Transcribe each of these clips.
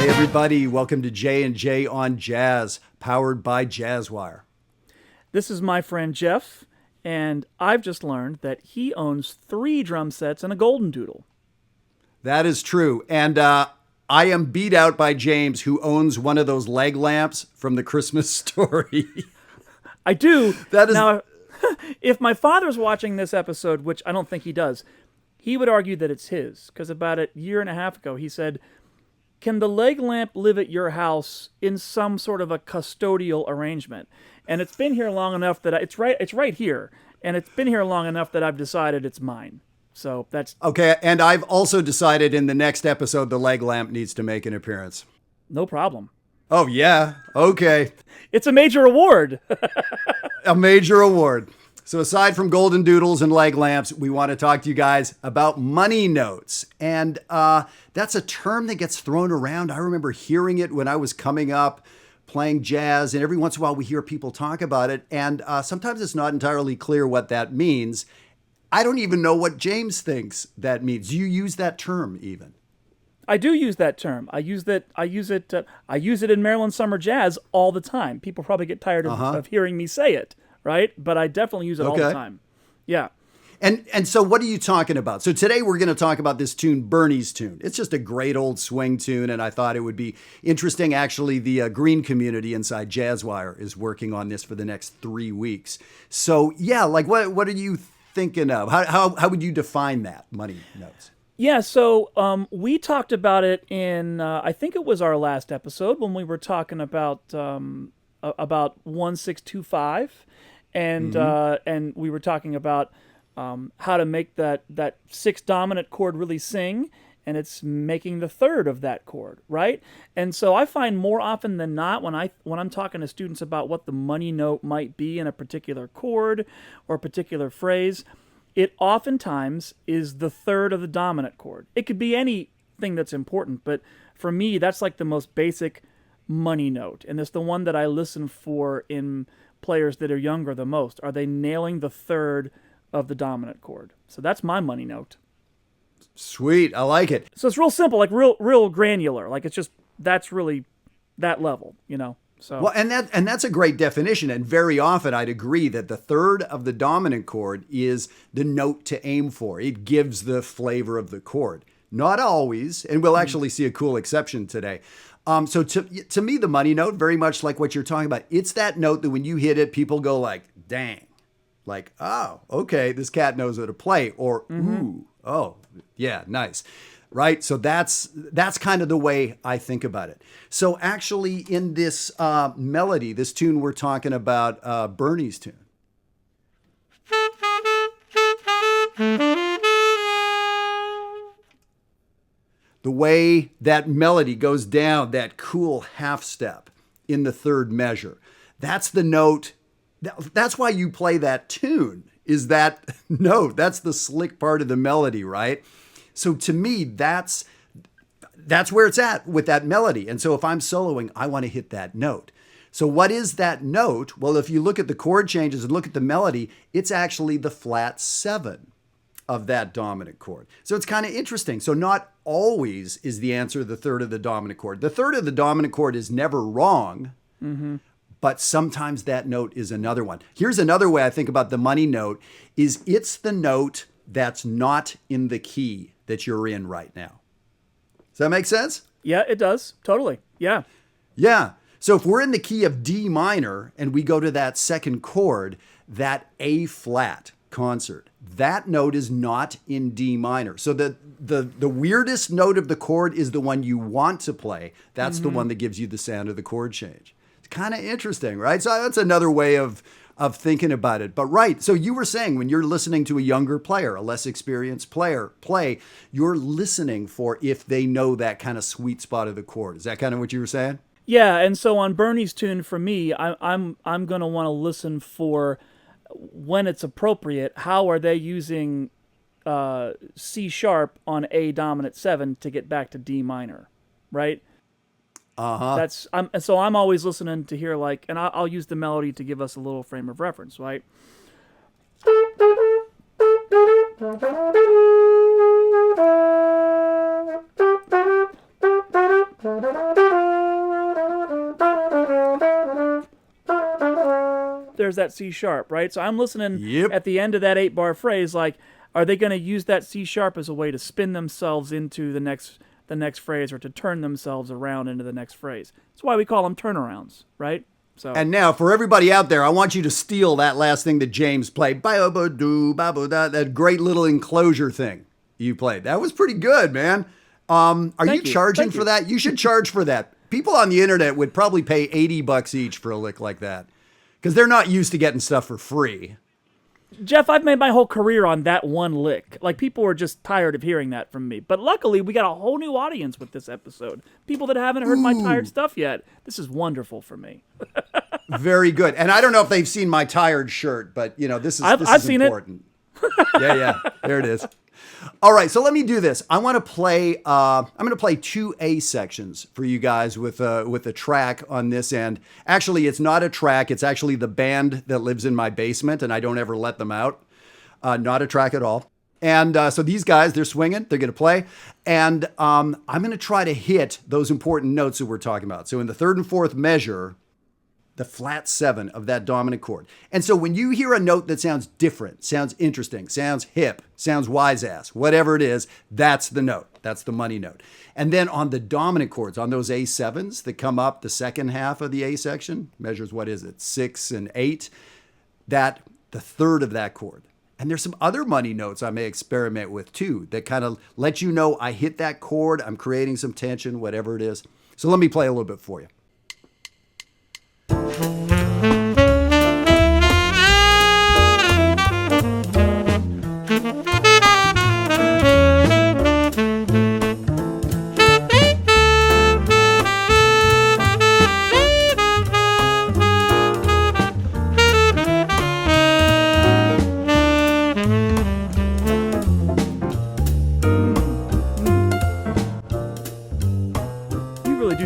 Everybody, welcome to J&J On Jazz, powered by Jazzwire. This is my friend Jeff, and I've just learned that he owns 3 drum sets and a golden doodle. That is true, and I am beat out by James, who owns one of those leg lamps from the Christmas Story. I do. That is... Now, if my father's watching this episode, which I don't think he does, he would argue that it's his, because about a year and a half ago he said, can the leg lamp live at your house in some sort of a custodial arrangement? And it's been here long enough that it's right here, and it's been here long enough that I've decided it's mine. So that's okay. And I've also decided in the next episode the leg lamp needs to make an appearance. No problem. Oh yeah, okay. It's a major award. A major award. So aside from golden doodles and leg lamps, we want to talk to you guys about money notes. And that's a term that gets thrown around. I remember hearing it when I was coming up playing jazz, and every once in a while we hear people talk about it. And sometimes it's not entirely clear what that means. I don't even know what James thinks that means. Do you use that term even? I do use that term. I use it in Maryland Summer Jazz all the time. People probably get tired of hearing me say it. Right? But I definitely use it all the time. Yeah. And so what are you talking about? So today we're going to talk about this tune, Bernie's Tune. It's just a great old swing tune, and I thought it would be interesting. Actually, the green community inside Jazzwire is working on this for the next 3 weeks. So yeah, like what are you thinking of? How would you define that, money notes? Yeah, so we talked about it in, I think it was our last episode when we were talking about 1625. And we were talking about how to make that 6th dominant chord really sing, and it's making the 3rd of that chord, right? And so I find more often than not when I'm talking to students about what the money note might be in a particular chord or a particular phrase, it oftentimes is the 3rd of the dominant chord. It could be anything that's important, but for me, that's like the most basic money note, and it's the one that I listen for in players that are younger the most. Are they nailing the 3rd of the dominant chord? So that's my money note. Sweet, I like it. So it's real simple, like real granular. Like it's just that's really that level, you know. So well, and that's a great definition. And very often I'd agree that the 3rd of the dominant chord is the note to aim for. It gives the flavor of the chord. Not always, and we'll actually see a cool exception today. So to me, the money note, very much like what you're talking about, it's that note that when you hit it, people go like, dang, like, oh, okay, this cat knows how to play, or ooh, oh, yeah, nice, right? So that's kind of the way I think about it. So actually in this melody, this tune we're talking about, Bernie's Tune. The way that melody goes down, that cool half step in the 3rd measure. That's the note. That's why you play that tune, is that note. That's the slick part of the melody, right? So to me, that's where it's at with that melody. And so if I'm soloing, I want to hit that note. So what is that note? Well, if you look at the chord changes and look at the melody, it's actually the flat 7 of that dominant chord. So it's kind of interesting. So not always is the answer the 3rd of the dominant chord. The 3rd of the dominant chord is never wrong, but sometimes that note is another one. Here's another way I think about the money note is it's the note that's not in the key that you're in right now. Does that make sense? yeah, it does. Totally. Yeah. Yeah. So if we're in the key of D minor and we go to that 2nd chord, that A flat concert, that note is not in D minor. So the weirdest note of the chord is the one you want to play. That's the one that gives you the sound of the chord change. It's kind of interesting, right? So that's another way of thinking about it. But right, so you were saying when you're listening to a younger player, a less experienced player play, you're listening for if they know that kind of sweet spot of the chord. Is that kind of what you were saying? Yeah, and so on Bernie's Tune, for me, I'm going to want to listen for when it's appropriate. How are they using C sharp on A dominant 7 to get back to D minor, right? I'm always listening to hear and I'll use the melody to give us a little frame of reference, right? there's that C sharp, right? So I'm listening Yep. at the end of that 8-bar phrase, like, are they going to use that C sharp as a way to spin themselves into the next phrase, or to turn themselves around into the next phrase? That's why we call them turnarounds, right? So. And now, for everybody out there, I want you to steal that last thing that James played. That great little enclosure thing you played. That was pretty good, man. Are you charging for that? You should charge for that. People on the internet would probably pay $80 each for a lick like that, because they're not used to getting stuff for free. Jeff, I've made my whole career on that one lick. Like, people were just tired of hearing that from me. But luckily, we got a whole new audience with this episode. People that haven't heard my tired stuff yet. This is wonderful for me. Very good. And I don't know if they've seen my tired shirt, but this is seen important. Yeah. There it is. All right, so let me do this. I want to play. I'm going to play 2 A sections for you guys with a track on this end. Actually, it's not a track. It's actually the band that lives in my basement, and I don't ever let them out. Not a track at all. And so these guys, they're swinging. They're going to play, and I'm going to try to hit those important notes that we're talking about. So in the 3rd and 4th measure, the flat 7 of that dominant chord. And so when you hear a note that sounds different, sounds interesting, sounds hip, sounds wise ass, whatever it is, that's the note. That's the money note. And then on the dominant chords, on those A7s that come up the second half of the A section, measures, 6 and 8, that the 3rd of that chord. And there's some other money notes I may experiment with too that kind of let you know I hit that chord, I'm creating some tension, whatever it is. So let me play a little bit for you.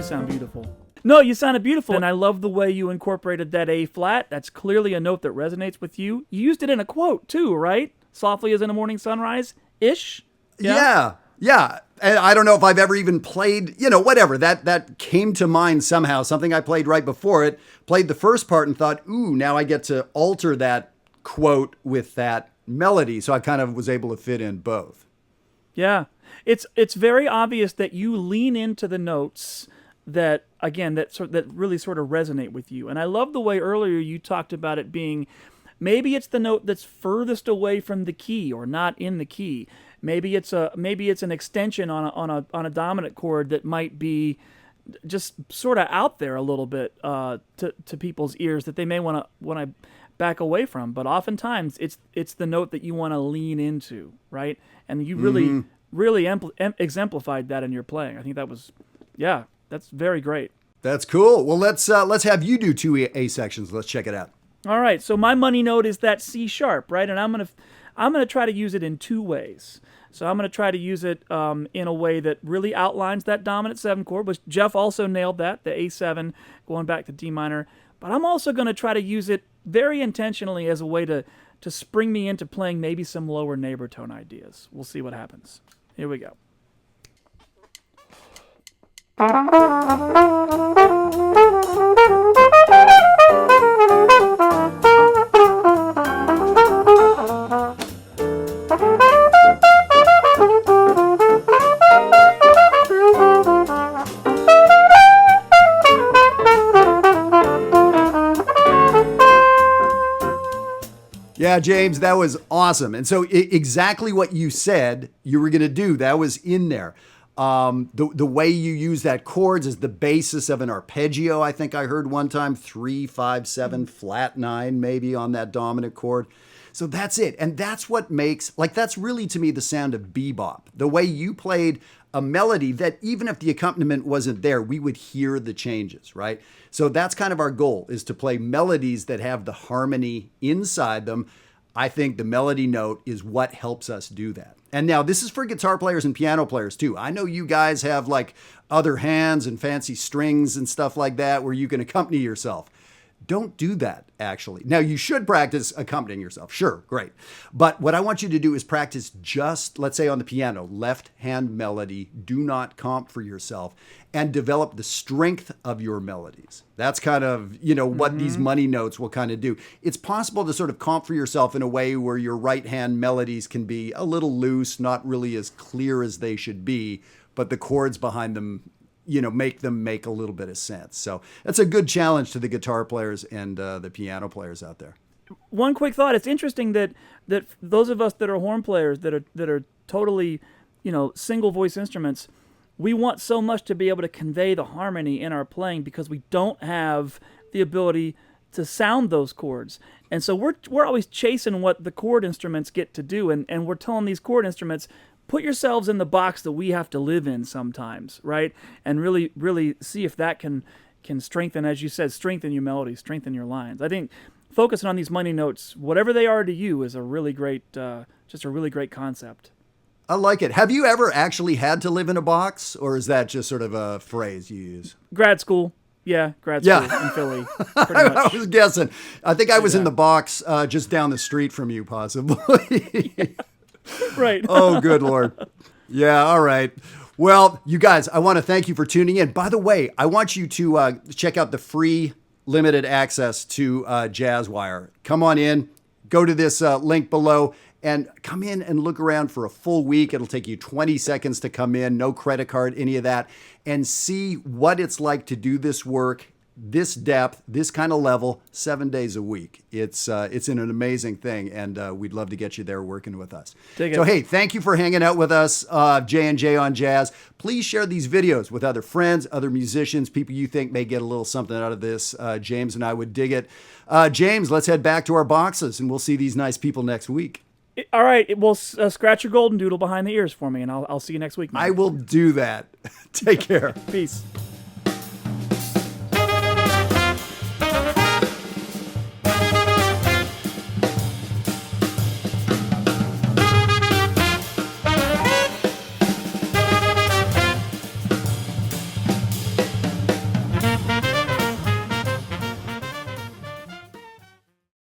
Sound beautiful. No, you sounded beautiful, and I love the way you incorporated that A flat. That's clearly a note that resonates with you. You used it in a quote too, right? Softly as in a morning sunrise-ish? Yeah. And I don't know if I've ever even played, whatever. That came to mind somehow, something I played right before it, played the first part and thought, ooh, now I get to alter that quote with that melody. So I kind of was able to fit in both. Yeah. It's very obvious that you lean into the notes that really sort of resonate with you. And I love the way earlier you talked about it being, maybe it's the note that's furthest away from the key or not in the key. Maybe it's an extension on a dominant chord that might be just sort of out there a little bit to people's ears that they may want to back away from. But oftentimes it's the note that you want to lean into, right? And you really exemplified that in your playing. I think that was, that's very great. That's cool. Well, let's have you do 2 A sections. Let's check it out. All right. So my money note is that C sharp, right? And I'm gonna try to use it in 2 ways. So I'm gonna try to use it in a way that really outlines that dominant 7 chord, which Jeff also nailed that, the A7 going back to D minor. But I'm also gonna try to use it very intentionally as a way to spring me into playing maybe some lower neighbor tone ideas. We'll see what happens. Here we go. Yeah, James, that was awesome. And so exactly what you said you were going to do, that was in there. The way you use that chords is the basis of an arpeggio. I think I heard one time 3, 5, 7, flat 9 maybe on that dominant chord. So that's it. And that's what makes, that's really to me the sound of bebop. The way you played a melody that even if the accompaniment wasn't there, we would hear the changes, right? So that's kind of our goal, is to play melodies that have the harmony inside them. I think the melody note is what helps us do that. And now this is for guitar players and piano players too. I know you guys have other hands and fancy strings and stuff like that where you can accompany yourself. don't do that, actually. Now, you should practice accompanying yourself. Sure, great. But what I want you to do is practice just, let's say on the piano, left hand melody. Do not comp for yourself, and develop the strength of your melodies. That's kind of, what these money notes will kind of do. It's possible to sort of comp for yourself in a way where your right hand melodies can be a little loose, not really as clear as they should be, but the chords behind them make them make a little bit of sense. So that's a good challenge to the guitar players and the piano players out there. One quick thought: it's interesting that those of us that are horn players that are totally, single voice instruments, we want so much to be able to convey the harmony in our playing because we don't have the ability to sound those chords. And so we're always chasing what the chord instruments get to do, and we're telling these chord instruments, put yourselves in the box that we have to live in sometimes, right? And really, really see if that can strengthen, as you said, strengthen your melody, strengthen your lines. I think focusing on these money notes, whatever they are to you, is a really great, just a really great concept. I like it. Have you ever actually had to live in a box, or is that just sort of a phrase you use? Grad school. Yeah, grad school in Philly. Pretty much. I was guessing. I think I was in the box just down the street from you, possibly. Right. Oh, good Lord. Yeah, all right. Well, you guys, I want to thank you for tuning in. By the way, I want you to check out the free limited access to JazzWire. Come on in, go to this link below, and come in and look around for a full week. It'll take you 20 seconds to come in, no credit card, any of that, and see what it's like to do this work, this depth, this kind of level, 7 days a week. It's an amazing thing, and we'd love to get you there working with us. So, hey, thank you for hanging out with us, J&J on Jazz. Please share these videos with other friends, other musicians, people you think may get a little something out of this. James and I would dig it. James, let's head back to our boxes, and we'll see these nice people next week. All right. Well, scratch your golden doodle behind the ears for me, and I'll see you next week, man. I will do that. Take care. Peace.